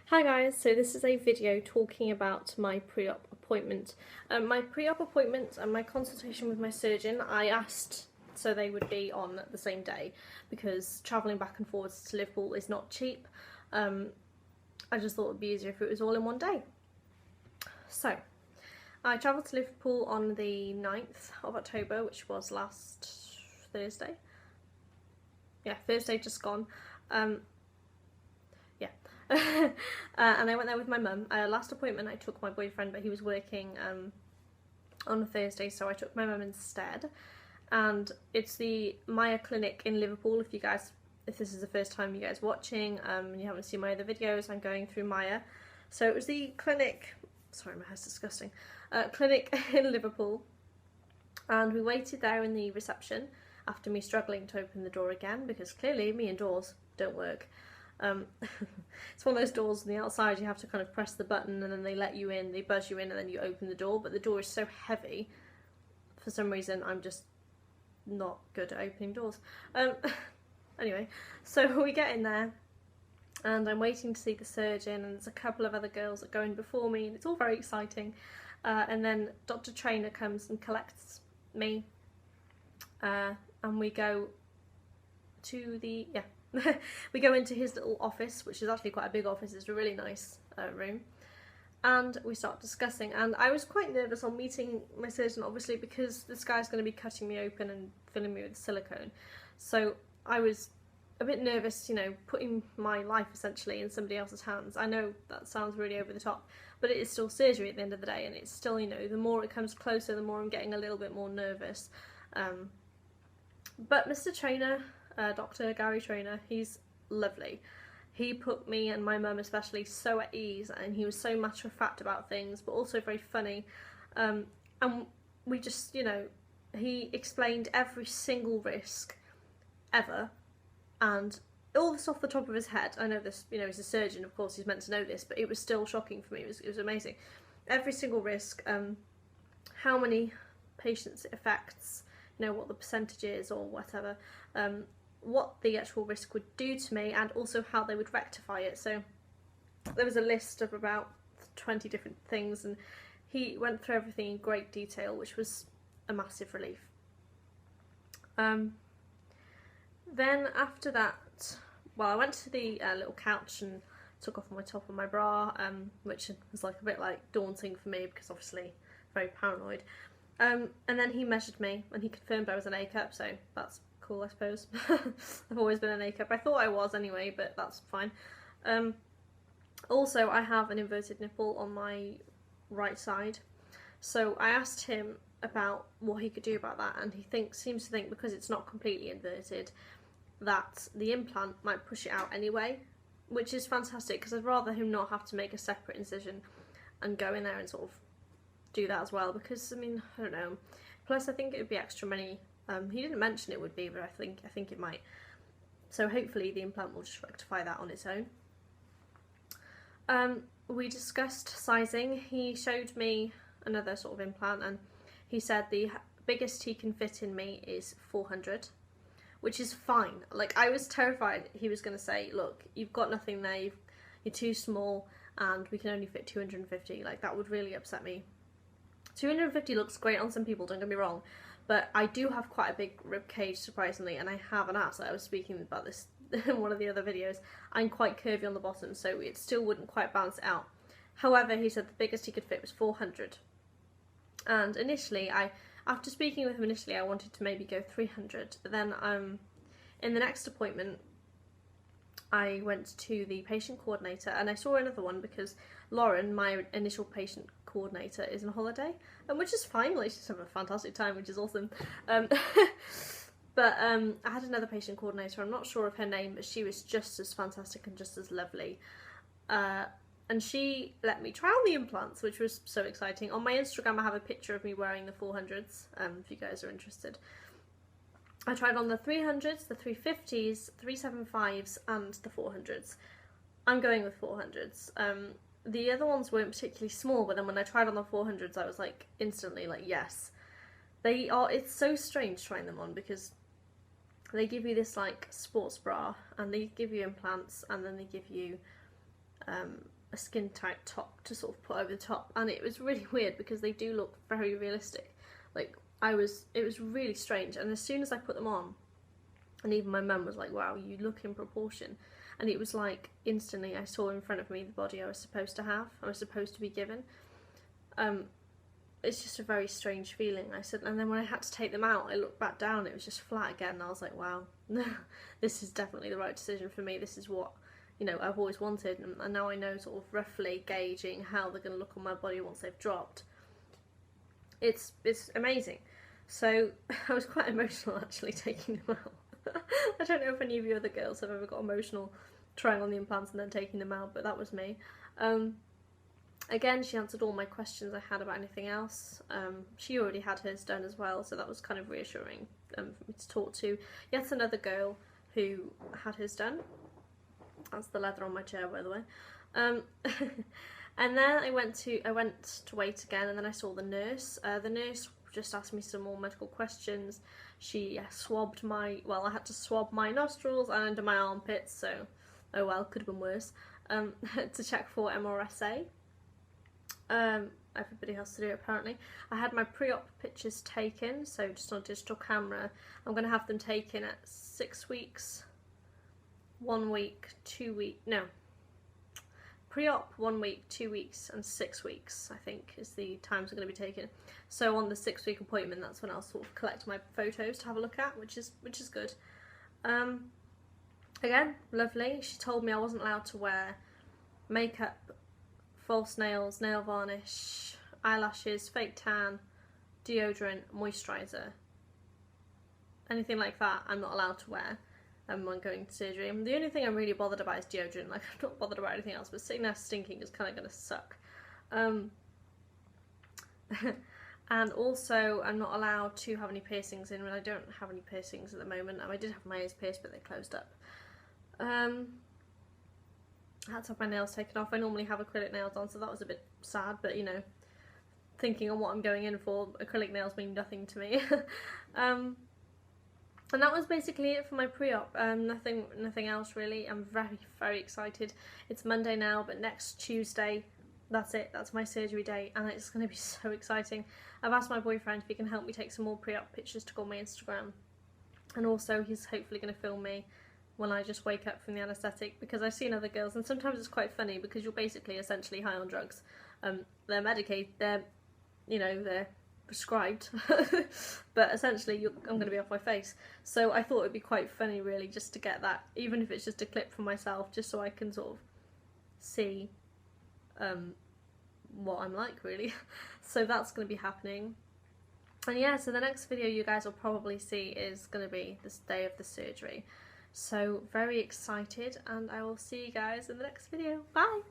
Hi guys, so this is a video talking about my pre-op appointment. My pre-op appointment and my consultation with my surgeon, I asked so they would be on the same day because travelling back and forwards to Liverpool is not cheap. I just thought it would be easier if it was all in one day. So, I travelled to Liverpool on the 9th of October, which was last Thursday. Yeah, Thursday just gone. And I went there with my mum. Last appointment I took my boyfriend, but he was working on a Thursday, so I took my mum instead. And it's the Maya Clinic in Liverpool. If this is the first time you guys watching and you haven't seen my other videos, I'm going through Maya. So it was the clinic, sorry my hair's disgusting, clinic in Liverpool, and we waited there in the reception after me struggling to open the door again because clearly me and doors don't work. It's one of those doors on the outside, you have to kind of press the button and then they let you in, they buzz you in and then you open the door, but the door is so heavy for some reason I'm just not good at opening doors. Anyway, so we get in there and I'm waiting to see the surgeon, and there's a couple of other girls that go in before me and it's all very exciting, and then Dr. Trainer comes and collects me, and we go to the, we go into his little office, which is actually quite a big office. It's a really nice room, and we start discussing, and I was quite nervous on meeting my surgeon, obviously, because this guy's going to be cutting me open and filling me with silicone, so I was a bit nervous, you know, putting my life essentially in somebody else's hands. I know that sounds really over the top, but it is still surgery at the end of the day, and it's still, you know, the more it comes closer, the more I'm getting a little bit more nervous. But Mr. Trainer, Dr. Gary Trainer, he's lovely. He put me and my mum especially so at ease, and he was so matter of fact about things, but also very funny. And we just, you know, he explained every single risk ever, and all this off the top of his head. I know this, you know, he's a surgeon, of course he's meant to know this, but it was still shocking for me. It was amazing. Every single risk, how many patients it affects, you know, what the percentage is or whatever, what the actual risk would do to me, and also how they would rectify it. So there was a list of about 20 different things, and he went through everything in great detail, which was a massive relief. Then after that, well, I went to the little couch and took off my top and my bra, which was like a bit like daunting for me because obviously very paranoid. And then he measured me and he confirmed I was an A cup, so that's cool, I suppose. I've always been an A cup. I thought I was anyway, but that's fine. Also, I have an inverted nipple on my right side, so I asked him about what he could do about that, and he seems to think because it's not completely inverted that the implant might push it out anyway, which is fantastic because I'd rather him not have to make a separate incision and go in there and sort of do that as well, because I mean, I don't know, plus I think it would be extra money. He didn't mention it would be, but I think it might, so hopefully the implant will just rectify that on its own. We discussed sizing. He showed me another sort of implant and he said the biggest he can fit in me is 400, which is fine. Like, I was terrified he was going to say, look, you've got nothing there, you're too small and we can only fit 250. Like, that would really upset me. 250 looks great on some people, don't get me wrong, but I do have quite a big rib cage, surprisingly, and I have an ass. I was speaking about this in one of the other videos. I'm quite curvy on the bottom, so it still wouldn't quite balance it out. However, he said the biggest he could fit was 400. And initially, after speaking with him initially, I wanted to maybe go 300. But then in the next appointment, I went to the patient coordinator and I saw another one because Lauren, my initial patient coordinator, is on holiday, and which is fine. Like, she's having a fantastic time, which is awesome. But I had another patient coordinator. I'm not sure of her name, but she was just as fantastic and just as lovely. And she let me try on the implants, which was so exciting. On my Instagram, I have a picture of me wearing the 400s, if you guys are interested. I tried on the 300s, the 350s, 375s, and the 400s. I'm going with 400s. The other ones weren't particularly small, but then when I tried on the 400s, I was like, instantly like, yes. They are, it's so strange trying them on because they give you this like sports bra, and they give you implants, and then they give you a skin tight top to sort of put over the top, and it was really weird because they do look very realistic. Like, it was really strange, and as soon as I put them on, and even my mum was like, wow, you look in proportion, and it was like instantly I saw in front of me the body I was supposed to have, I was supposed to be given. It's just a very strange feeling. I said, and then when I had to take them out, I looked back down, it was just flat again, and I was like, wow, this is definitely the right decision for me. This is what, you know, I've always wanted, and now I know sort of roughly gauging how they're going to look on my body once they've dropped. It's amazing. So I was quite emotional actually taking them out. I don't know if any of you other girls have ever got emotional trying on the implants and then taking them out, but that was me. Again, she answered all my questions I had about anything else. She already had hers done as well, so that was kind of reassuring for me to talk to. Yet another girl who had hers done. That's the leather on my chair, by the way. And then I went to wait again, and then I saw the nurse. The nurse just asked me some more medical questions. She swabbed I had to swab my nostrils and under my armpits, so, oh well, could have been worse, to check for MRSA. Everybody has to do it apparently. I had my pre-op pictures taken, so just on a digital camera. I'm going to have them taken at 6 weeks, 1 week, 2 weeks, no. Pre-op 1 week, 2 weeks and 6 weeks, I think, is the times are going to be taken. So on the 6 week appointment, that's when I'll sort of collect my photos to have a look at, which is good. Again, lovely. She told me I wasn't allowed to wear makeup, false nails, nail varnish, eyelashes, fake tan, deodorant, moisturiser. Anything like that I'm not allowed to wear when going to surgery. And the only thing I'm really bothered about is deodorant. Like, I'm not bothered about anything else, but sitting there stinking is kind of going to suck. And also I'm not allowed to have any piercings in, and I don't have any piercings at the moment. I did have my ears pierced, but they closed up. I had to have my nails taken off. I normally have acrylic nails on, so that was a bit sad, but you know, thinking on what I'm going in for, acrylic nails mean nothing to me. And that was basically it for my pre-op. Nothing else really. I'm very, very excited. It's Monday now, but next Tuesday, that's it. That's my surgery day, and it's going to be so exciting. I've asked my boyfriend if he can help me take some more pre-op pictures to go on my Instagram, and also he's hopefully going to film me when I just wake up from the anaesthetic, because I've seen other girls, and sometimes it's quite funny because you're basically essentially high on drugs. They're medicated, they're prescribed, but essentially I'm going to be off my face. So I thought it'd be quite funny really just to get that, even if it's just a clip for myself, just so I can sort of see what I'm like really. So that's going to be happening. And yeah, so the next video you guys will probably see is going to be this day of the surgery. So very excited, and I will see you guys in the next video. Bye!